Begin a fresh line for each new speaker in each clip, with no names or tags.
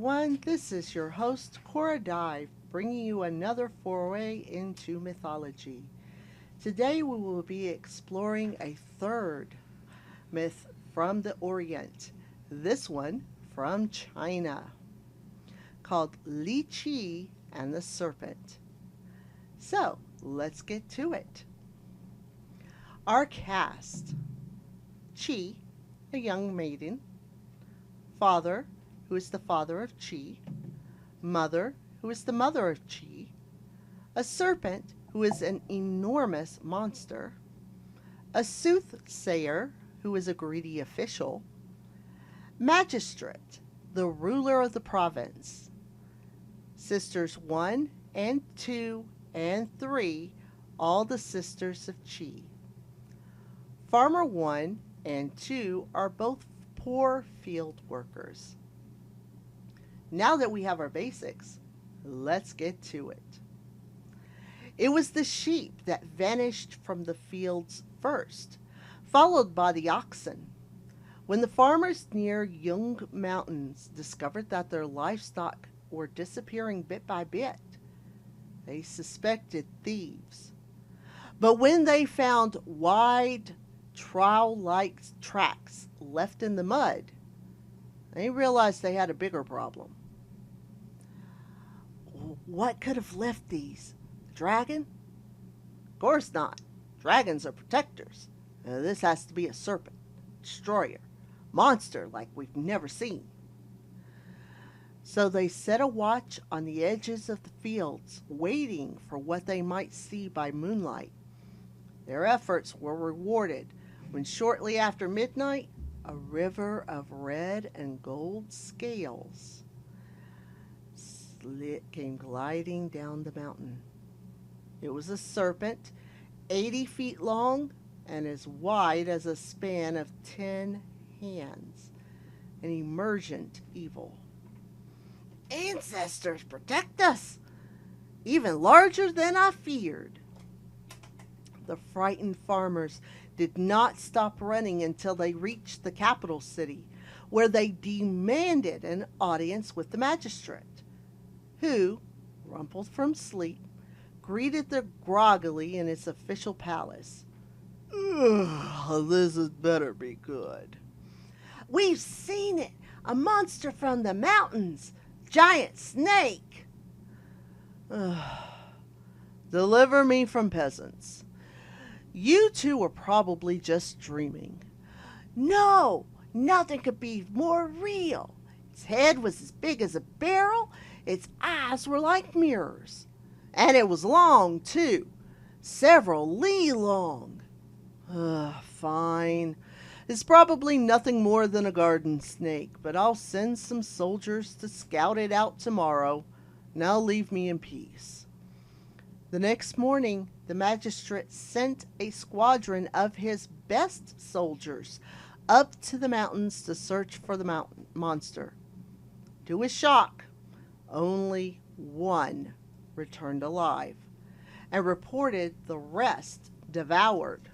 everyone. This is your host, Cora Dive, bringing you another foray into mythology. Today we will be exploring a third myth from the Orient, this one from China, called Li Qi and the Serpent. So, let's get to it. Our cast: Qi, a young maiden; father, who is the father of Qi; mother, who is the mother of Qi; a serpent, who is an enormous monster; a soothsayer, who is a greedy official; magistrate, the ruler of the province; sisters 1 and 2 and 3, all the sisters of Qi. Farmer 1 and 2 are both poor field workers. Now that we have our basics, let's get to it. It was the sheep that vanished from the fields first, followed by the oxen. When the farmers near Yung Mountains discovered that their livestock were disappearing bit by bit, they suspected thieves. But when they found wide, trowel-like tracks left in the mud, they realized they had a bigger problem. What could have left these? A dragon? Of course not. Dragons are protectors. This has to be a serpent, destroyer, monster like we've never seen. So they set a watch on the edges of the fields, waiting for what they might see by moonlight. Their efforts were rewarded when shortly after midnight, a river of red and gold scales came gliding down the mountain. It was a serpent, 80 feet long and as wide as a span of 10 hands, an emergent evil. Ancestors protect us! Even larger than I feared. The frightened farmers did not stop running until they reached the capital city, where they demanded an audience with the magistrate, who, rumpled from sleep, greeted them groggily in its official palace. This had better be good. We've seen it! A monster from the mountains! Giant snake! Deliver me from peasants. You two are probably just dreaming. No, nothing could be more real. Its head was as big as a barrel. Its eyes were like mirrors. And it was long, too. Several li long. Fine. It's probably nothing more than a garden snake, but I'll send some soldiers to scout it out tomorrow. Now leave me in peace. The next morning, the magistrate sent a squadron of his best soldiers up to the mountains to search for the monster. To his shock, only one returned alive and reported the rest devoured.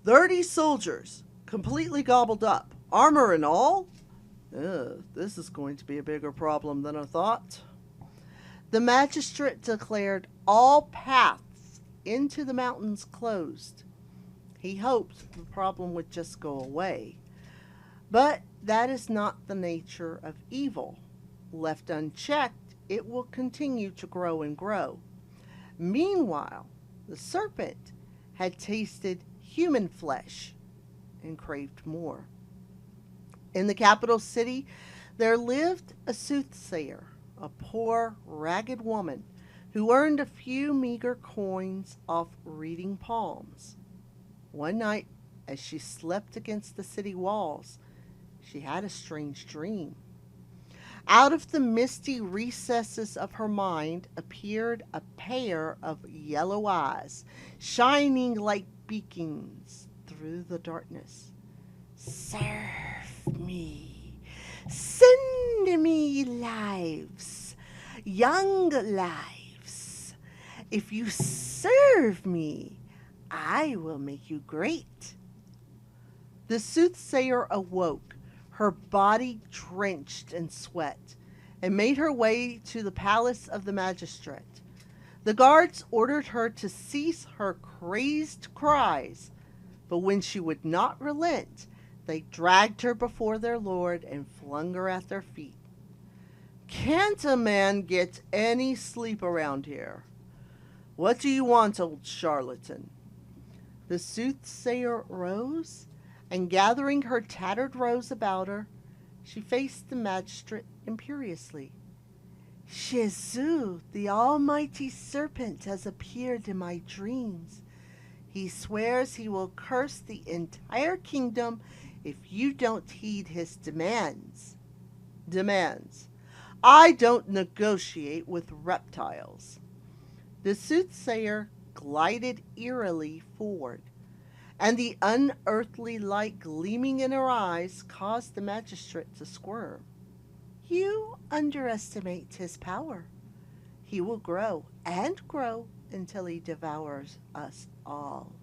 30 soldiers, completely gobbled up, armor and all? This is going to be a bigger problem than I thought. The magistrate declared all paths into the mountains closed. He hoped the problem would just go away. But that is not the nature of evil. Left unchecked, it will continue to grow and grow. Meanwhile, the serpent had tasted human flesh and craved more. In the capital city, there lived a soothsayer, a poor, ragged woman who earned a few meager coins off reading palms. One night, as she slept against the city walls, she had a strange dream. Out of the misty recesses of her mind appeared a pair of yellow eyes, shining like beacons through the darkness. Serve me. Send me lives, young lives. If you serve me, I will make you great. The soothsayer awoke, her body drenched in sweat, and made her way to the palace of the magistrate. The guards ordered her to cease her crazed cries, but when she would not relent, they dragged her before their lord and flung her at their feet. "Can't a man get any sleep around here? What do you want, old charlatan?" The soothsayer rose, and gathering her tattered robes about her, she faced the magistrate imperiously. "Jésus, the almighty serpent, has appeared in my dreams. He swears he will curse the entire kingdom if you don't heed his demands." "Demands? I don't negotiate with reptiles." The soothsayer glided eerily forward, and the unearthly light gleaming in her eyes caused the magistrate to squirm. "You underestimate his power. He will grow and grow until he devours us all."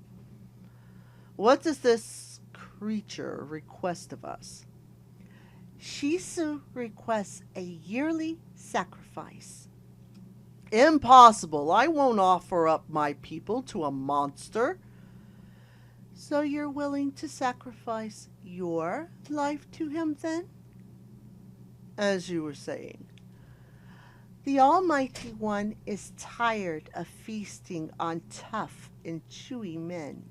"What does this creature request of us?" "Shisu requests a yearly sacrifice." "Impossible! I won't offer up my people to a monster." "So you're willing to sacrifice your life to him, then?" "As you were saying." "The Almighty One is tired of feasting on tough and chewy men.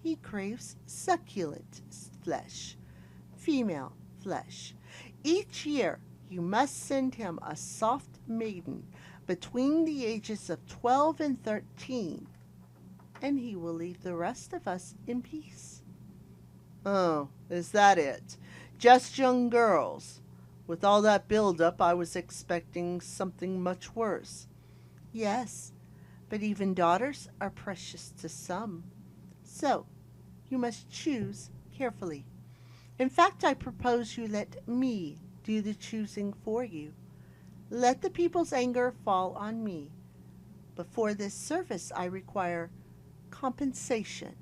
He craves succulent flesh, female flesh. Each year you must send him a soft maiden between the ages of 12 and 13, and he will leave the rest of us in peace." "Oh, is that it? Just young girls? With all that build-up, I was expecting something much worse." "Yes, but even daughters are precious to some. So, you must choose carefully. In fact, I propose you let me do the choosing for you. Let the people's anger fall on me. But for this service, I require compensation.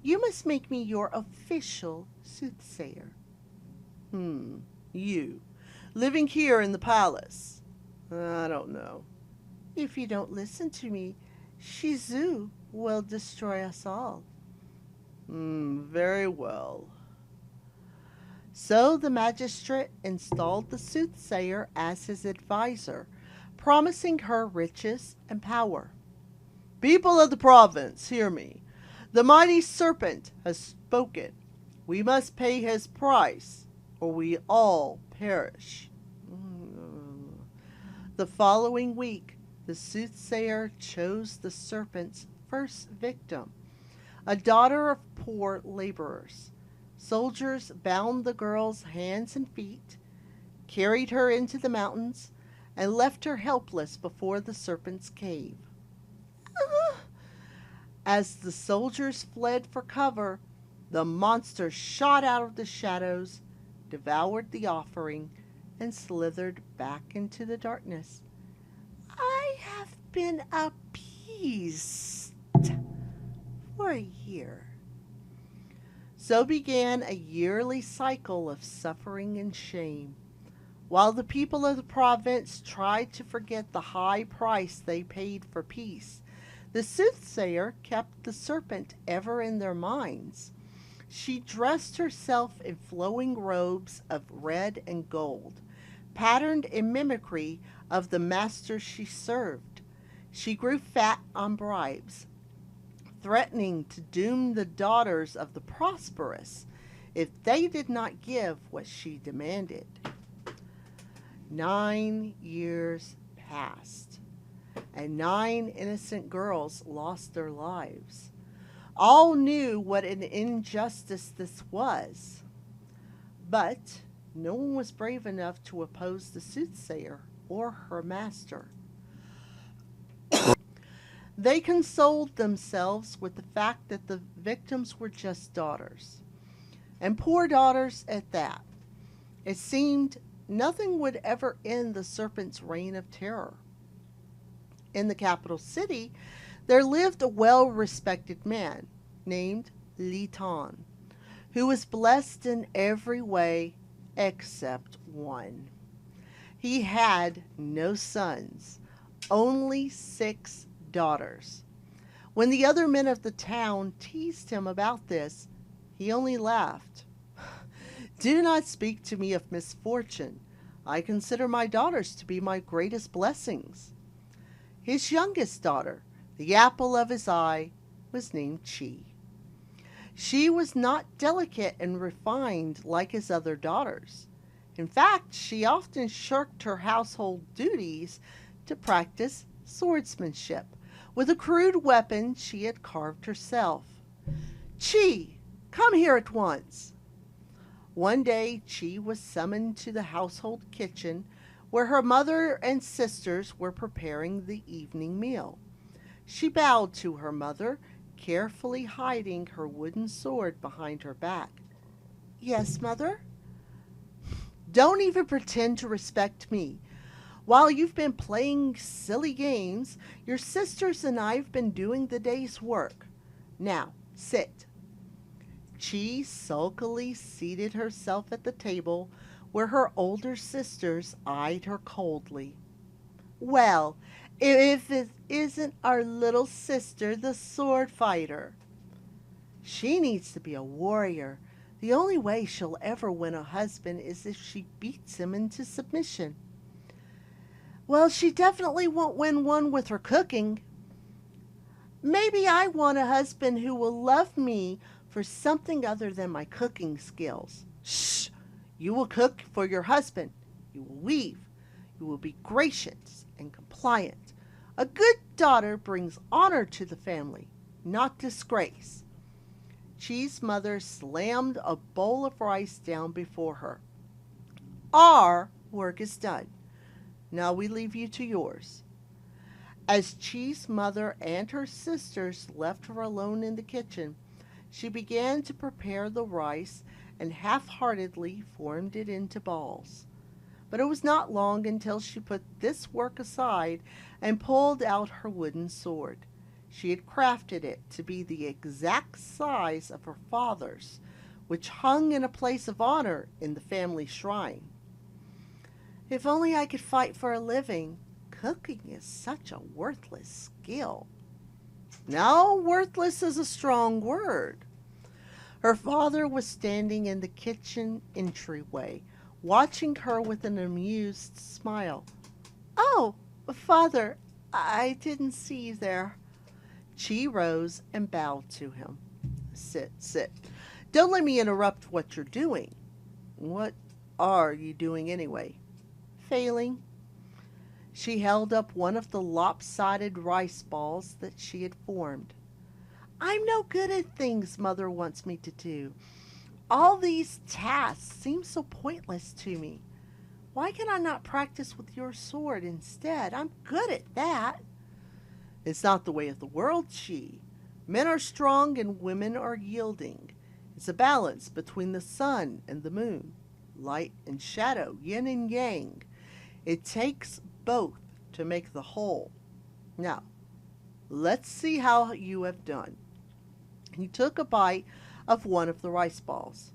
You must make me your official soothsayer." You, living here in the palace? I don't know." "If you don't listen to me, Shizu will destroy us all."
Very well."
So the magistrate installed the soothsayer as his adviser, promising her riches and power.
"People of the province, hear me. The mighty Serpent has spoken. We must pay his price, or we all perish."
The following week, the soothsayer chose the serpent's first victim, a daughter of poor laborers. Soldiers bound the girl's hands and feet, carried her into the mountains, and left her helpless before the serpent's cave. As the soldiers fled for cover, the monster shot out of the shadows, devoured the offering, and slithered back into the darkness. "I have been appeased for a year." So began a yearly cycle of suffering and shame. While the people of the province tried to forget the high price they paid for peace, the soothsayer kept the serpent ever in their minds. She dressed herself in flowing robes of red and gold, patterned in mimicry of the master she served. She grew fat on bribes, threatening to doom the daughters of the prosperous if they did not give what she demanded. 9 years passed, and 9 innocent girls lost their lives. All knew what an injustice this was, but no one was brave enough to oppose the soothsayer or her master. They consoled themselves with the fact that the victims were just daughters, and poor daughters at that. It seemed nothing would ever end the serpent's reign of terror. In the capital city, there lived a well-respected man named Li Tan, who was blessed in every way except one. He had no sons, only 6 daughters. When the other men of the town teased him about this, he only laughed. Do not speak to me of misfortune. I consider my daughters to be my greatest blessings. His youngest daughter, the apple of his eye, was named Chi. She was not delicate and refined like his other daughters. In fact, she often shirked her household duties to practice swordsmanship with a crude weapon she had carved herself. Chi, come here at once. One day, Chi was summoned to the household kitchen where her mother and sisters were preparing the evening meal. She bowed to her mother, carefully hiding her wooden sword behind her back. Yes, mother? Don't even pretend to respect me. While you've been playing silly games, your sisters and I have been doing the day's work. Now, sit. Chi sulkily seated herself at the table where her older sisters eyed her coldly. Well, if it isn't our little sister, the sword fighter. She needs to be a warrior. The only way she'll ever win a husband is if she beats him into submission. Well, she definitely won't win one with her cooking. Maybe I want a husband who will love me for something other than my cooking skills. Shh! You will cook for your husband. You will weave. You will be gracious and compliant. A good daughter brings honor to the family, not disgrace. Chi's mother slammed a bowl of rice down before her. Our work is done. Now we leave you to yours. As Chi's mother and her sisters left her alone in the kitchen, she began to prepare the rice and half-heartedly formed it into balls. But it was not long until she put this work aside and pulled out her wooden sword. She had crafted it to be the exact size of her father's, which hung in a place of honor in the family shrine. If only I could fight for a living. Cooking is such a worthless skill. Now, worthless is a strong word. Her father was standing in the kitchen entryway, watching her with an amused smile. Oh, Father, I didn't see you there. Chi rose and bowed to him. Sit, sit. Don't let me interrupt what you're doing. What are you doing anyway? Failing. She held up one of the lopsided rice balls that she had formed. I'm no good at things Mother wants me to do. All these tasks seem so pointless to me. Why can I not practice with your sword instead? I'm good at that. It's not the way of the world, Chi. Men are strong and women are yielding. It's a balance between the sun and the moon, light and shadow, yin and yang. It takes both to make the whole. Now, let's see how you have done. He took a bite of one of the rice balls.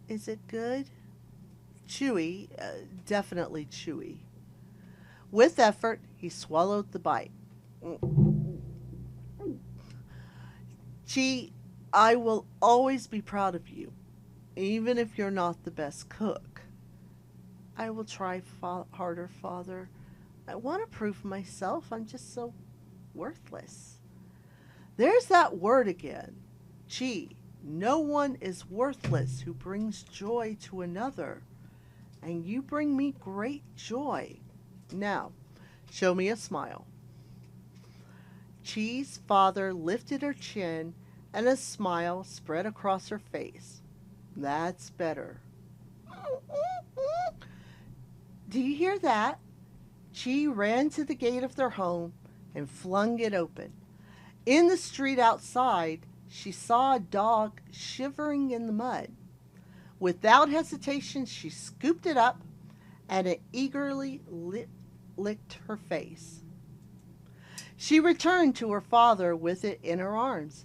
Is it good? Chewy, definitely chewy. With effort, he swallowed the bite. Chi, I will always be proud of you, even if you're not the best cook. I will try harder, Father. I want to prove myself. I'm just so worthless. There's that word again. Chi, no one is worthless who brings joy to another. And you bring me great joy. Now, show me a smile. Chi's father lifted her chin and a smile spread across her face. That's better. Do you hear that? Chi ran to the gate of their home and flung it open. In the street outside, she saw a dog shivering in the mud. Without hesitation, she scooped it up and it eagerly licked her face. She returned to her father with it in her arms.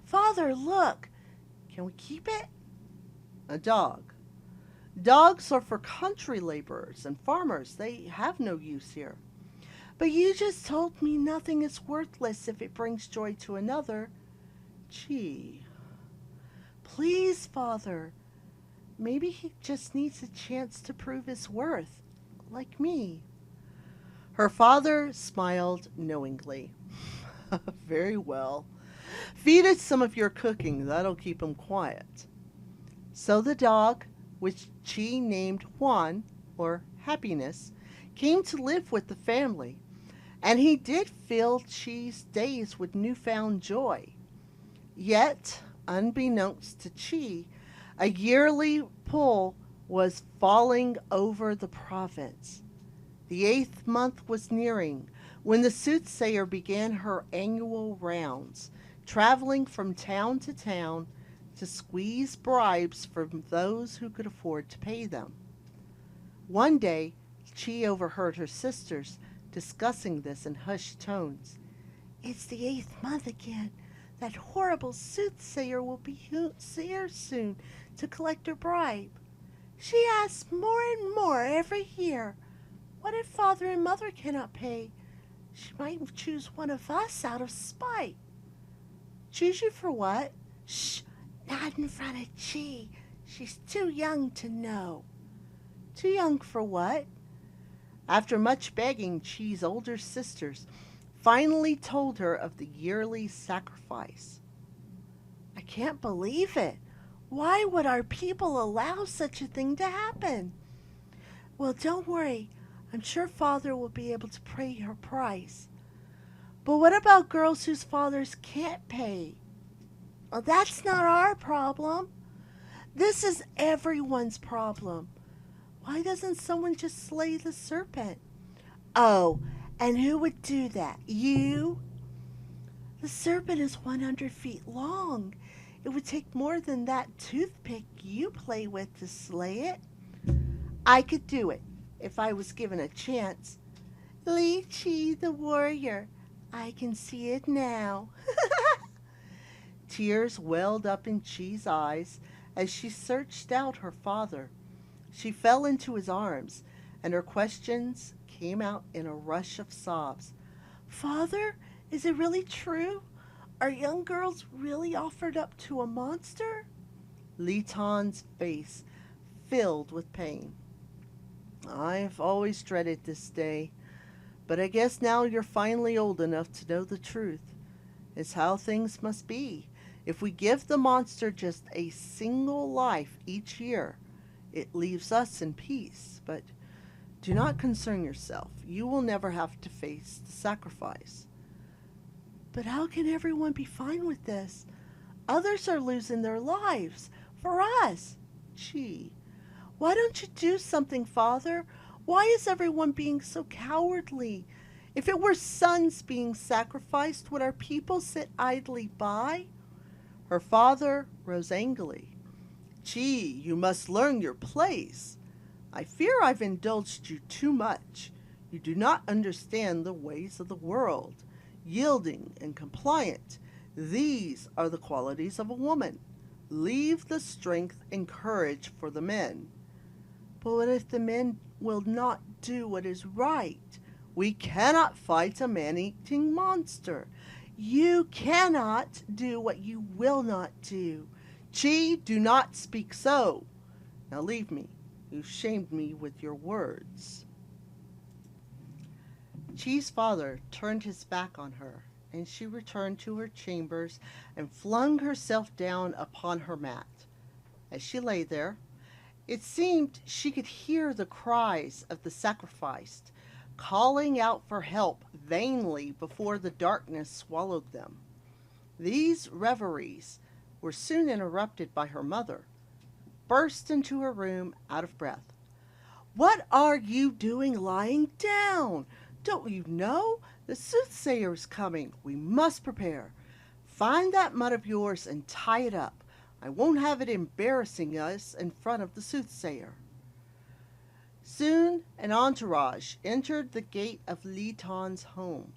Father, look! Can we keep it?
A dog. Dogs are for country laborers and farmers. They have no use here.
But you just told me nothing is worthless if it brings joy to another.
Gee.
Please, Father. Maybe he just needs a chance to prove his worth, like me.
Her father smiled knowingly. Very well. Feed it some of your cooking. That'll keep him quiet. So the dog, which she named Juan, or Happiness, came to live with the family, and he did fill Chi's days with newfound joy. Yet, unbeknownst to Chi, a yearly pull was falling over the province. The 8th month was nearing when the soothsayer began her annual rounds, traveling from town to town to squeeze bribes from those who could afford to pay them. One day, Chi overheard her sisters discussing this in hushed tones.
It's the 8th month again. That horrible soothsayer will be here soon to collect her bribe. She asks more and more every year. What if Father and Mother cannot pay? She might choose one of us out of spite.
Choose you for what?
Shh, not in front of Chi. She's too young to know.
Too young for what? After much begging, Chi's older sisters finally told her of the yearly sacrifice.
I can't believe it. Why would our people allow such a thing to happen? Well, don't worry. I'm sure Father will be able to pay her price. But what about girls whose fathers can't pay? Well, that's not our problem. This is everyone's problem. Why doesn't someone just slay the serpent? Oh, and who would do that? You? The serpent is 100 feet long. It would take more than that toothpick you play with to slay it. I could do it if I was given a chance. Li Chi the warrior. I can see it now.
Tears welled up in Chi's eyes as she searched out her father. She fell into his arms, and her questions came out in a rush of sobs.
Father, is it really true? Are young girls really offered up to a monster?
Li Tan's face filled with pain. I've always dreaded this day, but I guess now you're finally old enough to know the truth. It's how things must be. If we give the monster just a single life each year, it leaves us in peace. But do not concern yourself. You will never have to face the sacrifice.
But how can everyone be fine with this? Others are losing their lives. For us.
Chi.
Why don't you do something, Father? Why is everyone being so cowardly? If it were sons being sacrificed, would our people sit idly by?
Her father rose angrily. Chi, you must learn your place. I fear I've indulged you too much. You do not understand the ways of the world. Yielding and compliant, these are the qualities of a woman. Leave the strength and courage for the men.
But what if the men will not do what is right?
We cannot fight a man-eating monster.
You cannot do what you will not do.
Chi, do not speak so. Now leave me. You shamed me with your words. Chi's father turned his back on her, and she returned to her chambers and flung herself down upon her mat. As she lay there, it seemed she could hear the cries of the sacrificed, calling out for help vainly before the darkness swallowed them. These reveries were soon interrupted by her mother, who burst into her room out of breath. "What are you doing lying down? Don't you know? The soothsayer is coming. We must prepare. Find that mud of yours and tie it up. I won't have it embarrassing us in front of the soothsayer." Soon an entourage entered the gate of Li Tan's home.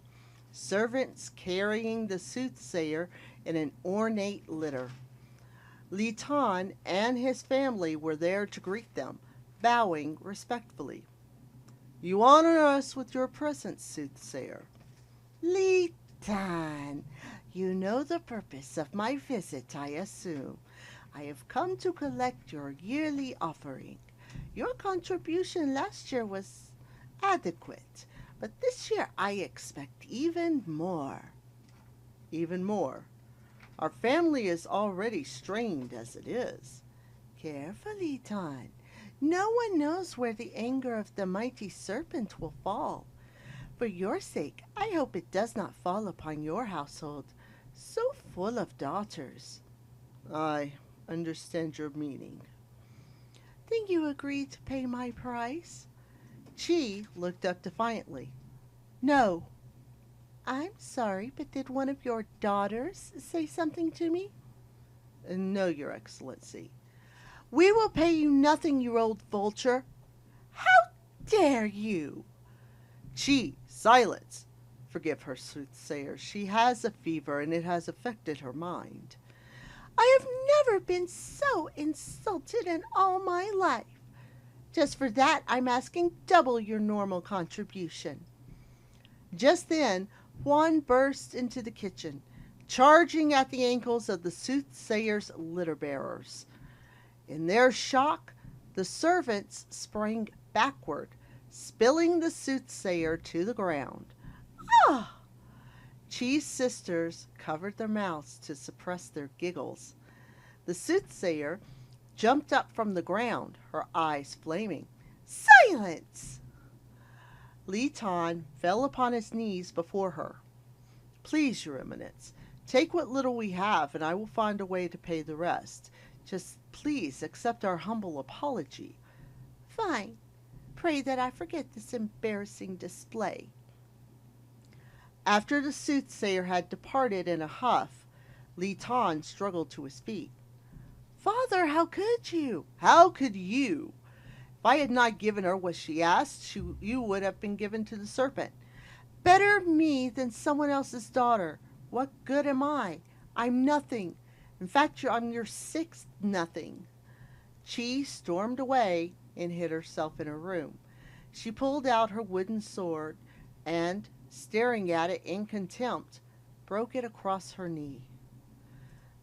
servants carrying the soothsayer in an ornate litter. Li Tan and his family were there to greet them, bowing respectfully. You honor us with your presence, soothsayer. Li Tan, you know the purpose of my visit, I assume. I have come to collect your yearly offering. Your contribution last year was adequate, but this year I expect even more. Even more. Our family is already strained as it is. Carefully, Tan. No one knows where the anger of the mighty serpent will fall. For your sake, I hope it does not fall upon your household, so full of daughters. I understand your meaning. Then you agree to pay my price? Chi looked up defiantly. No. I'm sorry, but did one of your daughters say something to me? No, Your Excellency. We will pay you nothing, you old vulture. How dare you? Chi, silence. Forgive her, soothsayer. She has a fever, and it has affected her mind. I have never been so insulted in all my life. Just for that, I'm asking double your normal contribution. Just then, Juan burst into the kitchen, charging at the ankles of the soothsayer's litter bearers. In their shock, the servants sprang backward, spilling the soothsayer to the ground. Ah! Chi's sisters covered their mouths to suppress their giggles. The soothsayer jumped up from the ground, her eyes flaming. Silence! Li Tan fell upon his knees before her. Please, Your Eminence, take what little we have, and I will find a way to pay the rest. Just please accept our humble apology. Fine. Pray that I forget this embarrassing display. After the soothsayer had departed in a huff, Li Tan struggled to his feet. Father, how could you? How could you? If I had not given her what she asked, you would have been given to the serpent. Better me than someone else's daughter. What good am I? I'm nothing. In fact, I'm your sixth nothing. Chi stormed away and hid herself in her room. She pulled out her wooden sword and, staring at it in contempt, broke it across her knee.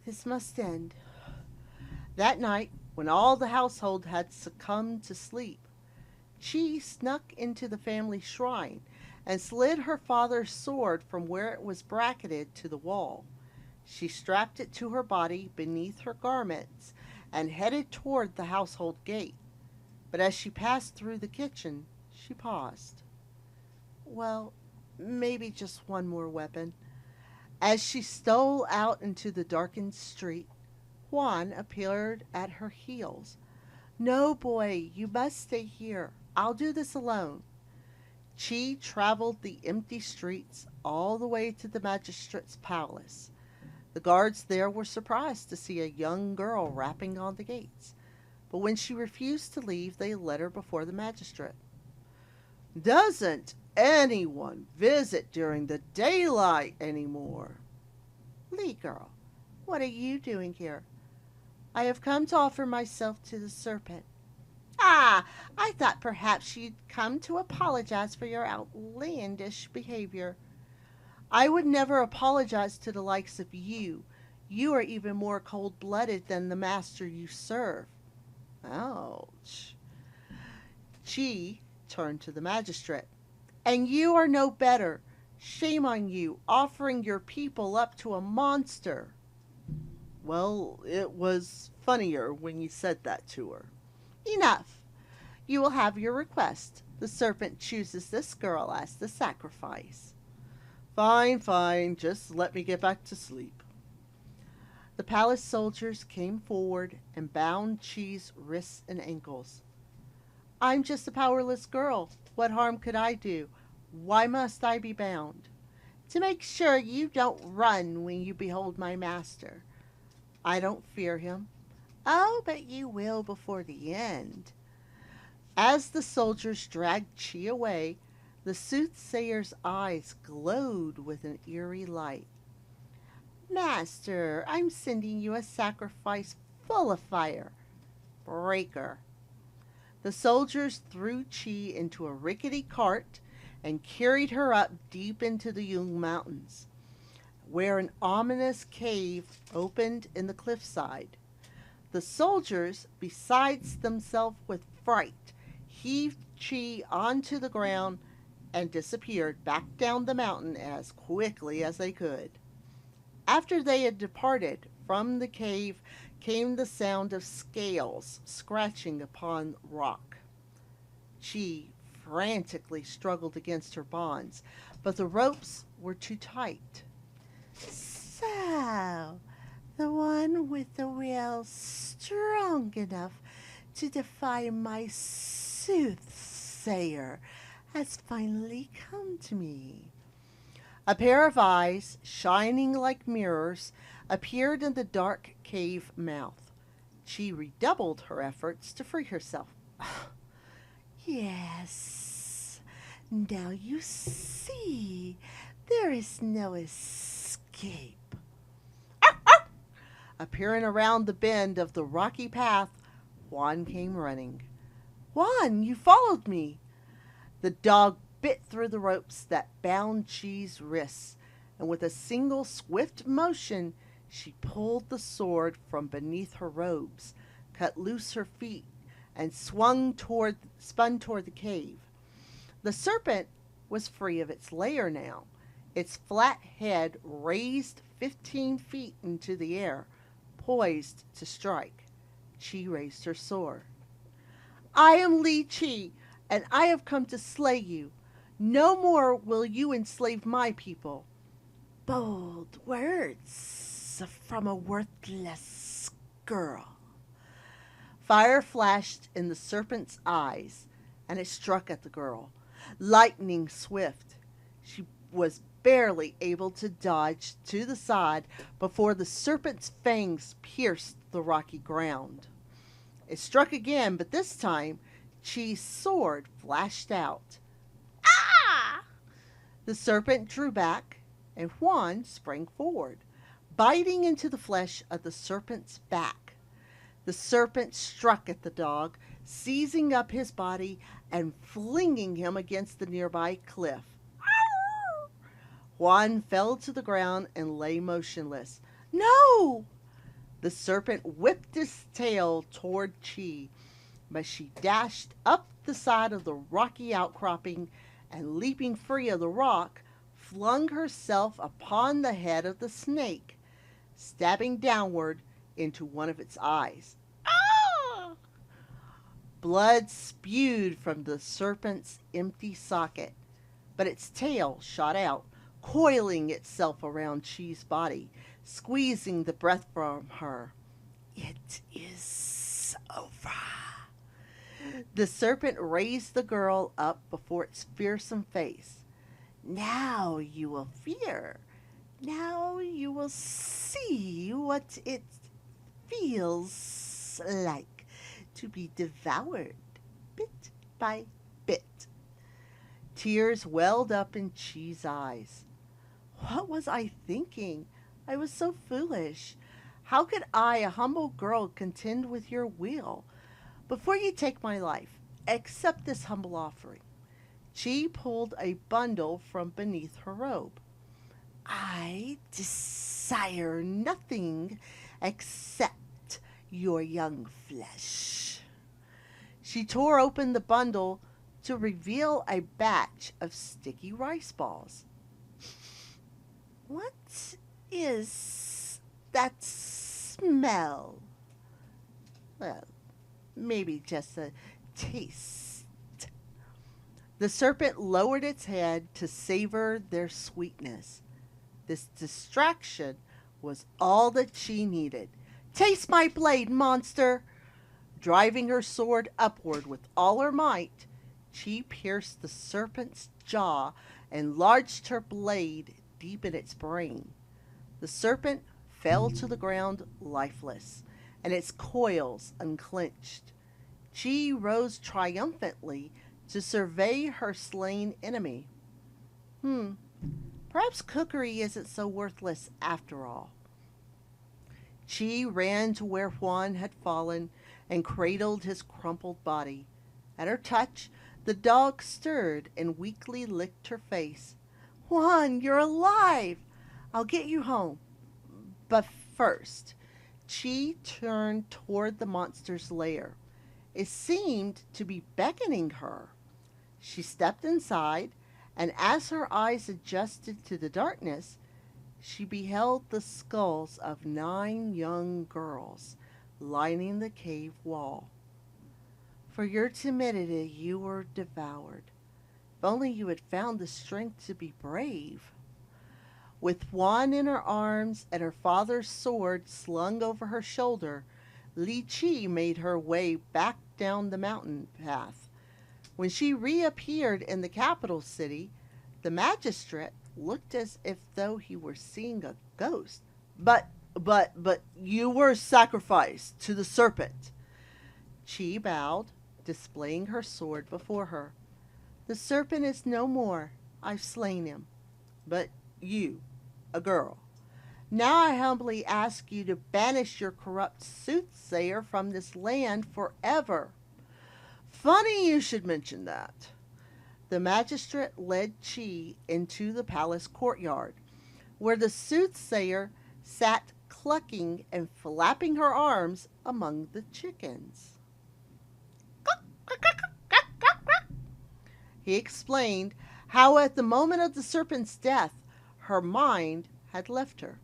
This must end. That night, when all the household had succumbed to sleep, Chi snuck into the family shrine and slid her father's sword from where it was bracketed to the wall. She strapped it to her body beneath her garments and headed toward the household gate. But as she passed through the kitchen, she paused. Well, maybe just one more weapon. As she stole out into the darkened street, Juan appeared at her heels. No, boy, you must stay here. I'll do this alone. Chi traveled the empty streets all the way to the magistrate's palace. The guards there were surprised to see a young girl rapping on the gates, but when she refused to leave, they led her before the magistrate. Doesn't anyone visit during the daylight anymore? Lee girl, what are you doing here? I have come to offer myself to the serpent. Ah, I thought perhaps you'd come to apologize for your outlandish behavior. I would never apologize to the likes of you. You are even more cold-blooded than the master you serve. Ouch. Chi turned to the magistrate. And you are no better. Shame on you, offering your people up to a monster. Well, it was funnier when you said that to her. Enough. You will have your request. The serpent chooses this girl as the sacrifice. Fine, fine. Just let me get back to sleep. The palace soldiers came forward and bound Chi's wrists and ankles. I'm just a powerless girl. What harm could I do? Why must I be bound? To make sure you don't run when you behold my master. I don't fear him. Oh, but you will before the end. As the soldiers dragged Chi away, The soothsayer's eyes glowed with an eerie light. Master, I'm sending you a sacrifice full of fire. Break her. The soldiers threw Chi into a rickety cart and carried her up deep into the Yung Mountains, where an ominous cave opened in the cliffside. The soldiers, besides themselves with fright, heaved Chi onto the ground and disappeared back down the mountain as quickly as they could. After they had departed, from the cave came the sound of scales scratching upon rock. Chi frantically struggled against her bonds, but the ropes were too tight. So, the one with the will strong enough to defy my soothsayer has finally come to me. A pair of eyes, shining like mirrors, appeared in the dark cave mouth. She redoubled her efforts to free herself. Yes, now you see, there is no escape. Appearing around the bend of the rocky path, Juan came running. Juan, you followed me. The dog bit through the ropes that bound Chi's wrists, and with a single swift motion, she pulled the sword from beneath her robes, cut loose her feet, and spun toward the cave. The serpent was free of its lair now, its flat head raised 15 feet into the air, poised to strike. Chi raised her sword. I am Li Chi, and I have come to slay you. No more will you enslave my people. Bold words from a worthless girl. Fire flashed in the serpent's eyes, and it struck at the girl. Lightning swift. She was barely able to dodge to the side before the serpent's fangs pierced the rocky ground. It struck again, but this time Chi's sword flashed out. Ah! The serpent drew back, and Juan sprang forward, biting into the flesh of the serpent's back. The serpent struck at the dog, seizing up his body and flinging him against the nearby cliff. Juan fell to the ground and lay motionless. No! The serpent whipped his tail toward Chi, but she dashed up the side of the rocky outcropping and, leaping free of the rock, flung herself upon the head of the snake, stabbing downward into one of its eyes. Ah! Blood spewed from the serpent's empty socket, but its tail shot out, coiling itself around Chi's body, squeezing the breath from her. It is over. The serpent raised the girl up before its fearsome face. Now you will fear. Now you will see what it feels like to be devoured bit by bit. Tears welled up in Chi's eyes. What was I thinking? I was so foolish. How could I, a humble girl, contend with your will? Before you take my life, accept this humble offering. Chi pulled a bundle from beneath her robe. I desire nothing except your young flesh. She tore open the bundle to reveal a batch of sticky rice balls. What is that smell? Well, maybe just a taste. The serpent lowered its head to savor their sweetness. This distraction was all that she needed. Taste my blade, monster! Driving her sword upward with all her might, she pierced the serpent's jaw and lodged her blade deep in its brain. The serpent fell to the ground lifeless, and its coils unclenched. Chi rose triumphantly to survey her slain enemy. Perhaps cookery isn't so worthless after all. Chi ran to where Juan had fallen and cradled his crumpled body. At her touch, the dog stirred and weakly licked her face. Juan, you're alive! I'll get you home. But first, Chi turned toward the monster's lair. It seemed to be beckoning her. She stepped inside, and as her eyes adjusted to the darkness, she beheld the skulls of 9 young girls lining the cave wall. For your timidity, you were devoured. If only you had found the strength to be brave. With Juan in her arms and her father's sword slung over her shoulder, Li Chi made her way back down the mountain path. When she reappeared in the capital city, the magistrate looked as if though he were seeing a ghost. But you were sacrificed to the serpent. Chi bowed, displaying her sword before her. The serpent is no more. I've slain him. But you, a girl, now I humbly ask you to banish your corrupt soothsayer from this land forever. Funny you should mention that. The magistrate led Chi into the palace courtyard, where the soothsayer sat clucking and flapping her arms among the chickens. He explained how at the moment of the serpent's death, her mind had left her,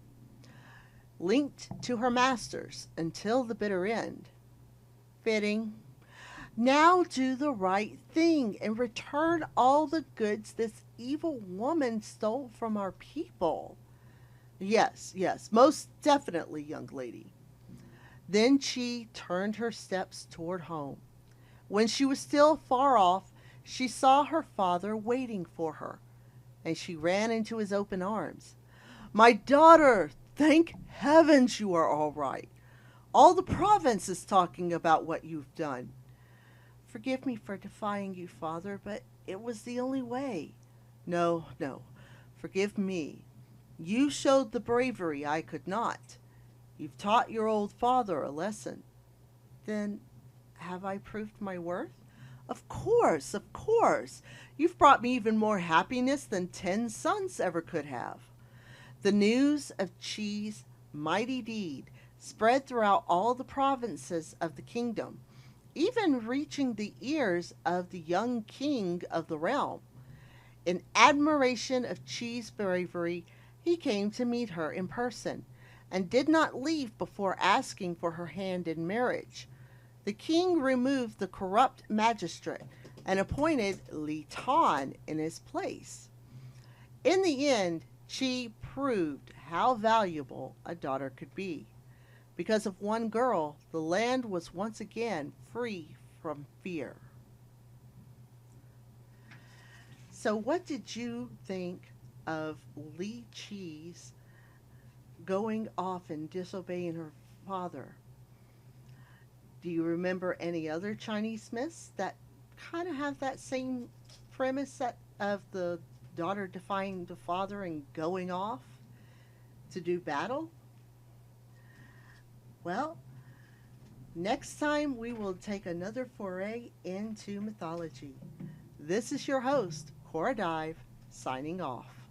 linked to her masters until the bitter end. Fitting. Now do the right thing and return all the goods this evil woman stole from our people. Yes, most definitely, young lady. Then she turned her steps toward home. When she was still far off, she saw her father waiting for her, and she ran into his open arms. My daughter, thank heavens you are all right. All the province is talking about what you've done. Forgive me for defying you, father, but it was the only way. No, forgive me. You showed the bravery I could not. You've taught your old father a lesson. Then, have I proved my worth? Of course. You've brought me even more happiness than 10 sons ever could have. The news of Chi's mighty deed spread throughout all the provinces of the kingdom, even reaching the ears of the young king of the realm. In admiration of Chi's bravery, he came to meet her in person, and did not leave before asking for her hand in marriage. The king removed the corrupt magistrate and appointed Li Tan in his place. In the end, Chi proved how valuable a daughter could be. Because of one girl, the land was once again free from fear. So what did you think of Li Chi's going off and disobeying her father? Do you remember any other Chinese myths that kind of have that same premise of the daughter defying the father and going off to do battle? Well, next time we will take another foray into mythology. This is your host, Cora Dive, signing off.